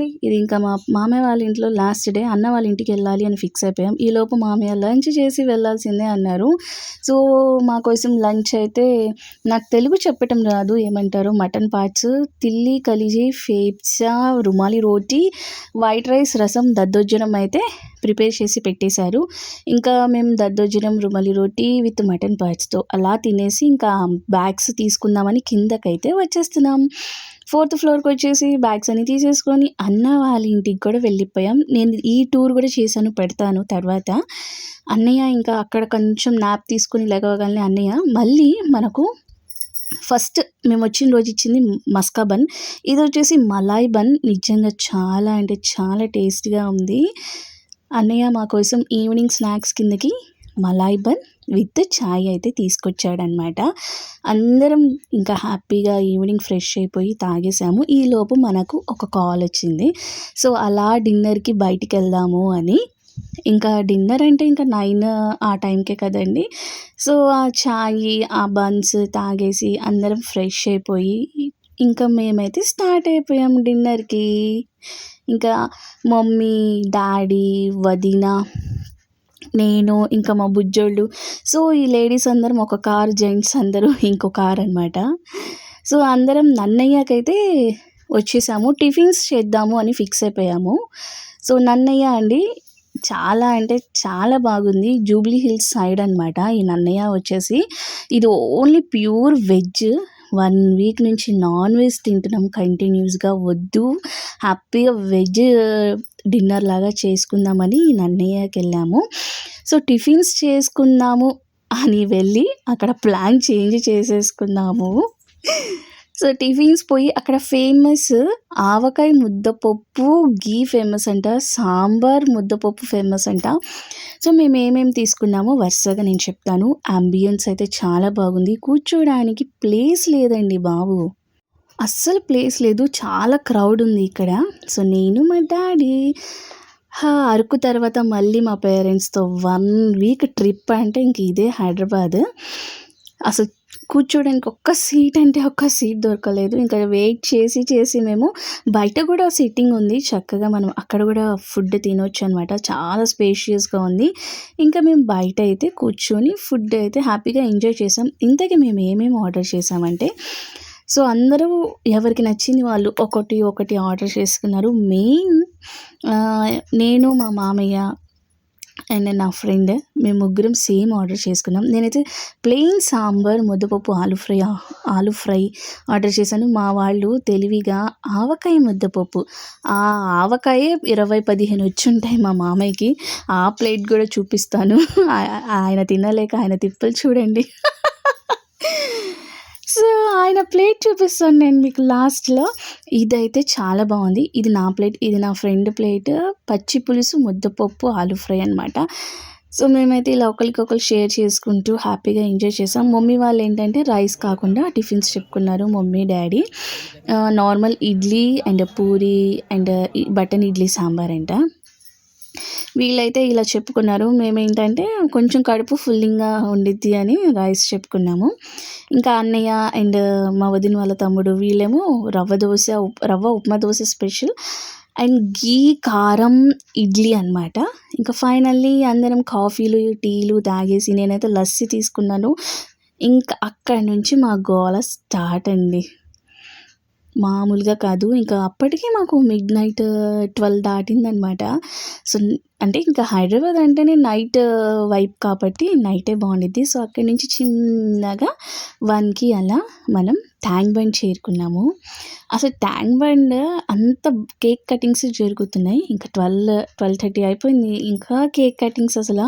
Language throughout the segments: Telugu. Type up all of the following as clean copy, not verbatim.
అండి. ఇది ఇంకా మా మామయ్య వాళ్ళ ఇంట్లో లాస్ట్ డే. అన్న వాళ్ళ ఇంటికెళ్ళాలి అని ఫిక్స్ అయిపోయాం. ఈలోపు మామయ్య లంచ్ చేసి వెళ్ళాల్సిందే అన్నారు. సో, మా కోసం లంచ్ అయితే నాకు తెలుగు చెప్పటం రాదు. ఏమంటారు మటన్ పార్ట్స్, తిల్లి కలిజి, ఫేప్సా, రుమాలి రోటీ, వైట్ రైస్, రసం, దద్దోజనం అయితే ప్రిపేర్ చేసి పెట్టేశారు. ఇంకా మేము దద్దోజనం, రుమాలి రోటీ విత్ మటన్ పార్ట్స్‌తో అలా తినేసి ఇంకా బ్యాగ్స్ తీసుకుందామని కిందకైతే వచ్చేస్తున్నాం. 4th ఫ్లోర్‌కి వచ్చేసి బ్యాగ్స్ అన్ని తీసేసుకొని అన్న వాళ్ళ ఇంటికి కూడా వెళ్ళిపోయాం. నేను ఈ టూర్ కూడా చేశాను, పెడతాను తర్వాత. అన్నయ్య ఇంకా అక్కడ కొంచెం న్యాప్ తీసుకొని లెగవగానే అన్నయ్య మళ్ళీ మనకు ఫస్ట్ మేమొచ్చిన రోజు ఇచ్చింది మస్కా బన్. ఇదొచ్చేసి మలాయ్ బన్. నిజంగా చాలా అంటే చాలా టేస్టీగా ఉంది. అన్నయ్య మా కోసం ఈవినింగ్ స్నాక్స్ కిందకి మలాయ్ బన్ విత్ చాయ్ అయితే తీసుకొచ్చాడనమాట. అందరం ఇంకా హ్యాపీగా ఈవినింగ్ ఫ్రెష్ అయిపోయి తాగేసాము. ఈలోపు మనకు ఒక కాల్ వచ్చింది. సో, అలా డిన్నర్‌కి బయటికెళ్దాము అని. ఇంకా డిన్నర్ అంటే ఇంకా 9 ఆ టైంకే కదండీ. సో, ఆ చాయి, ఆ బన్స్ తాగేసి అందరం ఫ్రెష్ అయిపోయి ఇంకా మేమైతే స్టార్ట్ అయిపోయాం డిన్నర్‌కి. ఇంకా మమ్మీ, డాడీ, వదిన, నేను, ఇంకా మా బుజ్జోళ్ళు. సో, ఈ లేడీస్ అందరం ఒక కార్, జెంట్స్ అందరూ ఇంకో కార్ అనమాట. సో, అందరం నన్నయ్యకైతే వచ్చేసాము. టిఫిన్స్ చేద్దాము అని ఫిక్స్ అయిపోయాము. సో, నన్నయ్య అండి చాలా అంటే చాలా బాగుంది. జూబ్లీ హిల్స్ సైడ్ అనమాట ఈ నన్నయ్య వచ్చేసి. ఇది ఓన్లీ ప్యూర్ వెజ్. 1 వీక్ నుంచి నాన్ వెజ్ తింటున్నాం కంటిన్యూస్‌గా. వద్దు, హ్యాపీగా వెజ్ డిన్నర్ లాగా చేసుకుందామని నన్నయ్యకెళ్ళాము. సో, టిఫిన్స్ చేసుకుందాము అని వెళ్ళి అక్కడ ప్లాన్ చేంజ్ చేసేసుకున్నాము. సో, టిఫిన్స్ పోయి అక్కడ ఫేమస్ ఆవకాయ ముద్దపప్పు, ఘీ ఫేమస్ అంట. సాంబార్ ముద్దపప్పు ఫేమస్ అంట. సో, మేము ఏమేమి తీసుకున్నామో వరుసగా నేను చెప్తాను. అంబియన్స్ అయితే చాలా బాగుంది. కూర్చోడానికి ప్లేస్ లేదండి బాబు. అస్సలు ప్లేస్ లేదు. చాలా క్రౌడ్ ఉంది ఇక్కడ. సో, నేను మా డాడీ అరకు తర్వాత మళ్ళీ మా పేరెంట్స్‌తో 1 వీక్ ట్రిప్ అంటే ఇంక ఇదే హైదరాబాద్. అసలు కూర్చోడానికి ఒక్క సీట్ అంటే ఒక్క సీట్ దొరకలేదు. ఇంకా వెయిట్ చేసి మేము బయట కూడా సిట్టింగ్ ఉంది. చక్కగా మనం అక్కడ కూడా ఫుడ్ తినొచ్చు అనమాట. చాలా స్పేషియస్‌గా ఉంది. ఇంకా మేము బయట అయితే కూర్చొని ఫుడ్ అయితే హ్యాపీగా ఎంజాయ్ చేసాం. ఇంతకీ మేము ఏమేమి ఆర్డర్ చేసామంటే, సో, అందరూ ఎవరికి నచ్చింది వాళ్ళు ఒకటి ఆర్డర్ చేసుకున్నారు. మెయిన్ నేను, మా మామయ్య అండ్ నా ఫ్రెండ్ మేము ముగ్గురం సేమ్ ఆర్డర్ చేసుకున్నాం. నేనైతే ప్లెయిన్ సాంబార్, ముద్దపప్పు, ఆలు ఫ్రై ఆర్డర్ చేశాను. మా వాళ్ళు తెలివిగా ఆవకాయ ముద్దపప్పు. ఆ ఆవకాయే 20, 15 వచ్చుంటాయి మా మామయ్యకి. ఆ ప్లేట్ కూడా చూపిస్తాను. ఆయన తినలేక ఆయన తిప్పలు చూడండి. సో, ఆయన ప్లేట్ చూపిస్తాను నేను మీకు లాస్ట్‌లో. ఇదైతే చాలా బాగుంది. ఇది నా ప్లేట్, ఇది నా ఫ్రెండ్ ప్లేట్. పచ్చి పులుసు, ముద్దపప్పు, ఆలు ఫ్రై అనమాట. సో, మేమైతే ఇలా ఒకరికొకరు షేర్ చేసుకుంటూ హ్యాపీగా ఎంజాయ్ చేసాం. మమ్మీ వాళ్ళు ఏంటంటే రైస్ కాకుండా టిఫిన్స్ చెప్పుకున్నారు mummy, daddy. Normal idli and puri and button idli sambar అంట. వీళ్ళైతే ఇలా చెప్పుకున్నారు. మేమేంటంటే కొంచెం కడుపు ఫుల్లింగ్‌గా ఉండిద్ది అని రైస్ చెప్పుకున్నాము. ఇంకా అన్నయ్య అండ్ మా వదిన వాళ్ళ తమ్ముడు వీళ్ళేమో రవ్వ ఉప్మా దోస స్పెషల్ అండ్ ఘీ కారం ఇడ్లీ అనమాట. ఇంకా ఫైనల్లీ అందరం కాఫీలు, టీలు తాగేసి నేనైతే లస్సీ తీసుకున్నాను. ఇంకా అక్కడి నుంచి మా గోల స్టార్ట్ అండి. మామూలుగా కాదు. ఇంకా అప్పటికే మాకు మిడ్‌నైట్ 12 దాటిందనమాట. సో, అంటే ఇంకా హైదరాబాద్ అంటేనే నైట్ వైబ్ కాబట్టి నైటే బాగుండిద్ది. సో, అక్కడి నుంచి చిన్నగా 1కి అలా మనం ట్యాంక్ బండ్ చేరుకున్నాము. అసలు ట్యాంక్ బండ్ అంత కేక్ కటింగ్స్ జరుగుతున్నాయి. ఇంకా 12:30 అయిపోయింది. ఇంకా కేక్ కటింగ్స్ అసలు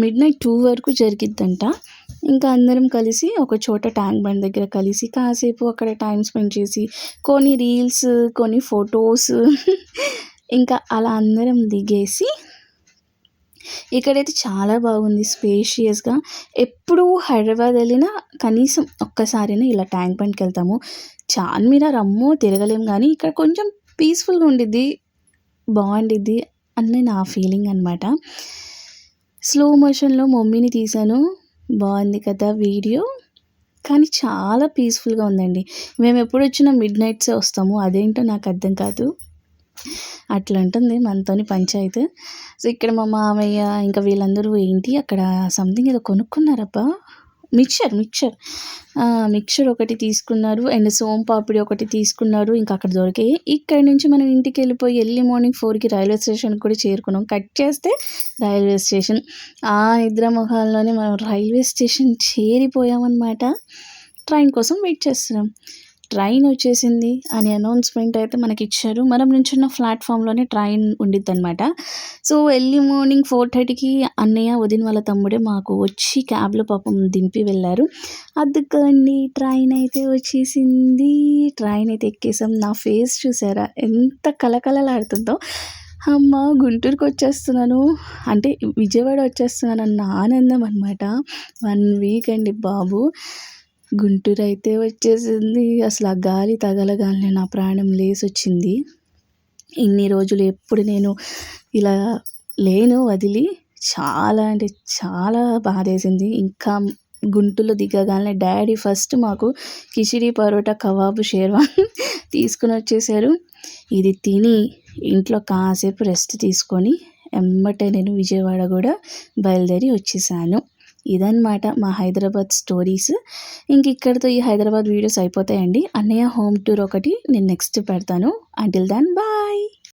మిడ్‌నైట్ 2 వరకు జరిగిద్దంట. ఇంకా అందరం కలిసి ఒక చోట ట్యాంక్ బండ్ దగ్గర కలిసి కాసేపు అక్కడ టైం స్పెండ్ చేసి కొన్ని రీల్స్, కొన్ని ఫొటోస్ ఇంకా అలా అందరం దిగేసి ఇక్కడైతే చాలా బాగుంది స్పేషియస్‌గా. ఎప్పుడు హైదరాబాద్ వెళ్ళినా కనీసం ఒక్కసారైనా ఇలా ట్యాంక్ బండ్‌కి వెళ్తాము. చార్మినార్ అమ్మో తిరగలేము కానీ ఇక్కడ కొంచెం పీస్‌ఫుల్‌గా ఉండిద్ది, బాగుండిద్ది అని నా ఫీలింగ్ అనమాట. స్లో మోషన్‌లో మమ్మీని తీశాను. బాగుంది కదా వీడియో. కానీ చాలా పీస్‌ఫుల్‌గా ఉందండి. మేము ఎప్పుడు వచ్చినా మిడ్‌నైట్సే వస్తాము. అదేంటో నాకు అర్థం కాదు. అట్లా ఉంటుంది మనతోని పంచాయతీ. సో ఇక్కడ మా మామయ్య ఇంకా వీళ్ళందరూ ఏంటి అక్కడ సంథింగ్ ఏదో కొనుక్కున్నారబ్బా, మిక్చర్ ఒకటి తీసుకున్నారు అండ్ సోంపాపిడి ఒకటి తీసుకున్నారు. ఇంకా అక్కడ దొరికాయి. ఇక్కడ నుంచి మనం ఇంటికి వెళ్ళిపోయి ఎర్లీ మార్నింగ్ 4కి రైల్వే స్టేషన్కి కూడా చేరుకున్నాం. కట్ చేస్తే రైల్వే స్టేషన్. ఆ నిద్ర మొహాల్లోనే మనం రైల్వే స్టేషన్ చేరిపోయామన్నమాట. ట్రైన్ కోసం వెయిట్ చేస్తున్నాం. ట్రైన్ వచ్చేసింది అని అనౌన్స్మెంట్ అయితే మనకి ఇచ్చారు. మనం నుంచున్న ప్లాట్ఫామ్లోనే ట్రైన్ ఉండిద్దనమాట. సో ఎర్లీ మార్నింగ్ 4:30కి అన్నయ్య వదిన వాళ్ళ తమ్ముడే మాకు వచ్చి క్యాబ్లో పాపం దింపి వెళ్ళారు. అద్దుకోండి ట్రైన్ అయితే వచ్చేసింది. ట్రైన్ అయితే ఎక్కేసాం. నా ఫేస్ చూసారా ఎంత కలకలలాడుతుందో. అమ్మ గుంటూరుకి వచ్చేస్తున్నాను అంటే విజయవాడ వచ్చేస్తున్నాను అన్న ఆనందం అనమాట. 1 వీక్ అండి బాబు. గుంటూరు అయితే వచ్చేసింది. అసలు ఆ గాలి తగలగానే నా ప్రాణం లేసొచ్చింది. ఇన్ని రోజులు ఎప్పుడు నేను ఇలా లేను వదిలి. చాలా అంటే చాలా బాధేసింది. ఇంకా గుంటూరులో దిగగానే డాడీ ఫస్ట్ మాకు కిచిడి పరోటా కబాబు షేర్వాన్ తీసుకుని వచ్చేసారు. ఇది తిని ఇంట్లో కాసేపు రెస్ట్ తీసుకొని ఎమ్మటే నేను విజయవాడ కూడా బయలుదేరి వచ్చేసాను. ఇదన్నమాట మా హైదరాబాద్ స్టోరీస్. ఇంక ఇక్కడితో ఈ హైదరాబాద్ వీడియోస్ అయిపోతాయండి. అన్నయ్య హోమ్ టూర్ ఒకటి నేను నెక్స్ట్ పెడతాను. Until then bye.